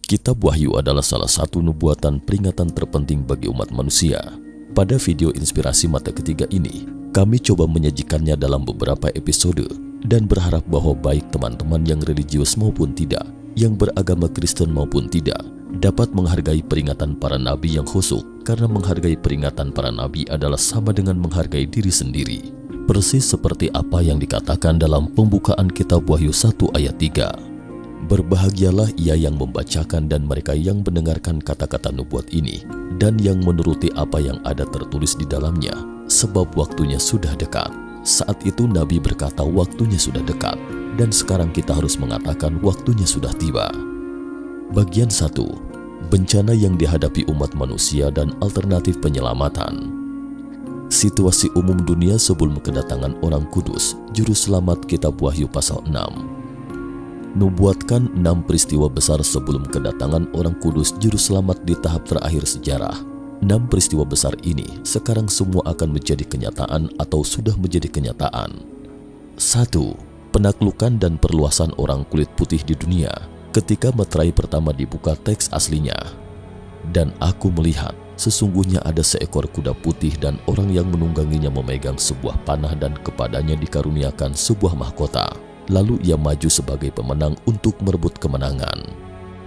Kitab Wahyu adalah salah satu nubuatan peringatan terpenting bagi umat manusia. Pada video inspirasi mata ketiga ini, kami coba menyajikannya dalam beberapa episode dan berharap bahwa baik teman-teman yang religius maupun tidak, yang beragama Kristen maupun tidak, dapat menghargai peringatan para nabi yang khusyuk, karena menghargai peringatan para nabi adalah sama dengan menghargai diri sendiri. Persis seperti apa yang dikatakan dalam pembukaan kitab Wahyu 1 ayat 3. Berbahagialah ia yang membacakan dan mereka yang mendengarkan kata-kata nubuat ini, dan yang menuruti apa yang ada tertulis di dalamnya, sebab waktunya sudah dekat. Saat itu Nabi berkata waktunya sudah dekat, dan sekarang kita harus mengatakan waktunya sudah tiba. Bagian 1. Bencana yang dihadapi umat manusia dan alternatif penyelamatan. Situasi umum dunia sebelum kedatangan orang kudus, Juru Selamat Kitab Wahyu pasal 6. Nubuatkan 6 peristiwa besar sebelum kedatangan orang kudus Juru Selamat di tahap terakhir sejarah. 6 peristiwa besar ini sekarang semua akan menjadi kenyataan atau sudah menjadi kenyataan. 1. Penaklukan dan perluasan orang kulit putih di dunia. Ketika meterai pertama dibuka teks aslinya. Dan aku melihat, sesungguhnya ada seekor kuda putih dan orang yang menungganginya memegang sebuah panah dan kepadanya dikaruniakan sebuah mahkota. Lalu ia maju sebagai pemenang untuk merebut kemenangan.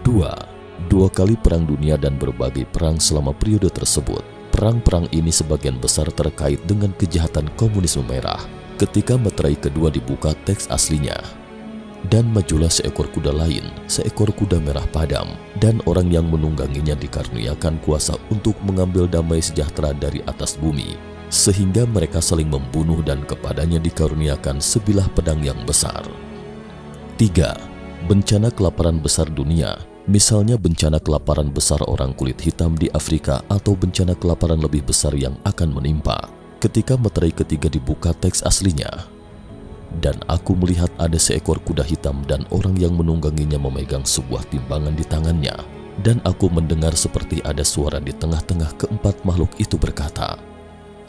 2. Dua kali perang dunia dan berbagai perang selama periode tersebut. Perang-perang ini sebagian besar terkait dengan kejahatan komunisme merah. Ketika meterai kedua dibuka teks aslinya. Dan majulah seekor kuda lain, seekor kuda merah padam, dan orang yang menungganginya dikaruniakan kuasa untuk mengambil damai sejahtera dari atas bumi. Sehingga mereka saling membunuh dan kepadanya dikaruniakan sebilah pedang yang besar. 3. Bencana kelaparan besar dunia, misalnya bencana kelaparan besar orang kulit hitam di Afrika atau bencana kelaparan lebih besar yang akan menimpa. Ketika meterai ketiga dibuka teks aslinya. Dan aku melihat ada seekor kuda hitam dan orang yang menungganginya memegang sebuah timbangan di tangannya. Dan aku mendengar seperti ada suara di tengah-tengah keempat makhluk itu berkata,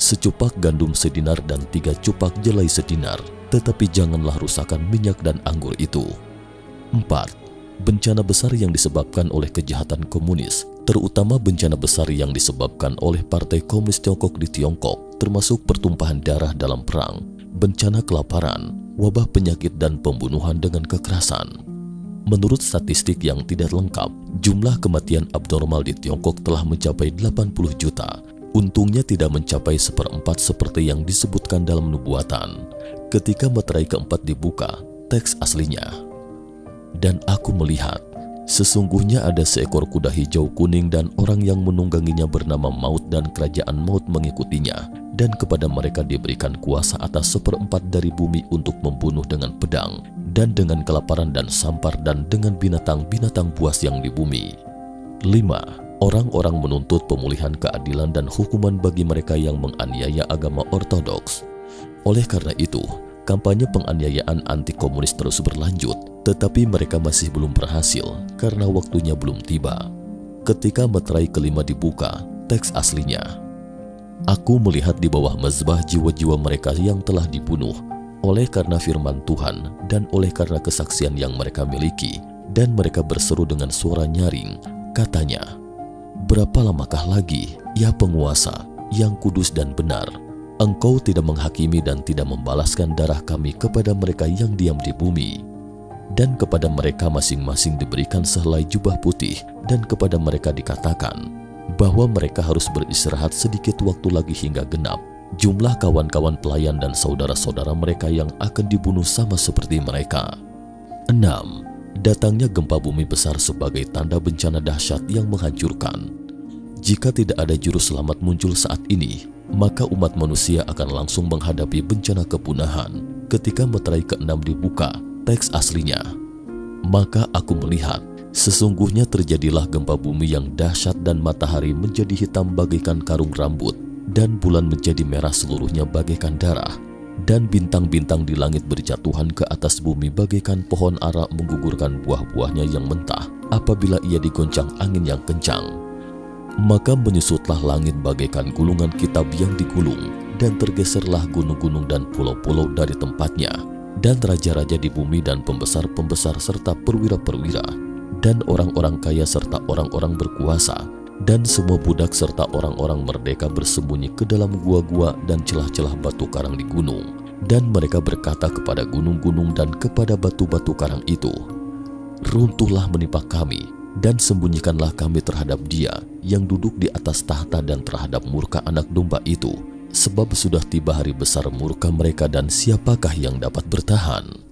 "Secupak gandum sedinar dan 3 cupak jelai sedinar, tetapi janganlah rusakkan minyak dan anggur itu." 4. Bencana besar yang disebabkan oleh kejahatan komunis, terutama bencana besar yang disebabkan oleh Partai Komunis Tiongkok di Tiongkok, termasuk pertumpahan darah dalam perang, bencana kelaparan, wabah penyakit dan pembunuhan dengan kekerasan. Menurut statistik yang tidak lengkap, jumlah kematian abnormal di Tiongkok telah mencapai 80 juta. Untungnya tidak mencapai 1/4 seperti yang disebutkan dalam nubuatan. Ketika meterai keempat dibuka, teks aslinya. Dan aku melihat, sesungguhnya ada seekor kuda hijau kuning dan orang yang menungganginya bernama Maut dan kerajaan maut mengikutinya. Dan kepada mereka diberikan kuasa atas 1/4 dari bumi untuk membunuh dengan pedang, dan dengan kelaparan dan sampar dan dengan binatang-binatang buas yang di bumi. 5. Orang-orang menuntut pemulihan keadilan dan hukuman bagi mereka yang menganiaya agama ortodoks. Oleh karena itu, kampanye penganiayaan anti-komunis terus berlanjut, tetapi mereka masih belum berhasil karena waktunya belum tiba. Ketika meterai kelima dibuka, teks aslinya. Aku melihat di bawah mezbah jiwa-jiwa mereka yang telah dibunuh, oleh karena firman Tuhan dan oleh karena kesaksian yang mereka miliki, dan mereka berseru dengan suara nyaring, katanya, "Berapa lamakah lagi, ya penguasa, yang kudus dan benar, engkau tidak menghakimi dan tidak membalaskan darah kami kepada mereka yang diam di bumi?" Dan kepada mereka masing-masing diberikan sehelai jubah putih, dan kepada mereka dikatakan bahwa mereka harus beristirahat sedikit waktu lagi hingga genap jumlah kawan-kawan pelayan dan saudara-saudara mereka yang akan dibunuh sama seperti mereka. 6. Datangnya gempa bumi besar sebagai tanda bencana dahsyat yang menghancurkan. Jika tidak ada juru selamat muncul saat ini, maka umat manusia akan langsung menghadapi bencana kepunahan. Ketika meterai ke-6 dibuka, teks aslinya. Maka aku melihat, sesungguhnya terjadilah gempa bumi yang dahsyat dan matahari menjadi hitam bagaikan karung rambut, dan bulan menjadi merah seluruhnya bagaikan darah, dan bintang-bintang di langit berjatuhan ke atas bumi bagaikan pohon ara menggugurkan buah-buahnya yang mentah apabila ia digoncang angin yang kencang. Maka menyusutlah langit bagaikan gulungan kitab yang digulung, dan tergeserlah gunung-gunung dan pulau-pulau dari tempatnya, dan raja-raja di bumi dan pembesar-pembesar serta perwira-perwira, dan orang-orang kaya serta orang-orang berkuasa, dan semua budak serta orang-orang merdeka bersembunyi ke dalam gua-gua dan celah-celah batu karang di gunung. Dan mereka berkata kepada gunung-gunung dan kepada batu-batu karang itu, "Runtuhlah menimpa kami, dan sembunyikanlah kami terhadap Dia yang duduk di atas tahta dan terhadap murka anak domba itu, sebab sudah tiba hari besar murka mereka dan siapakah yang dapat bertahan?"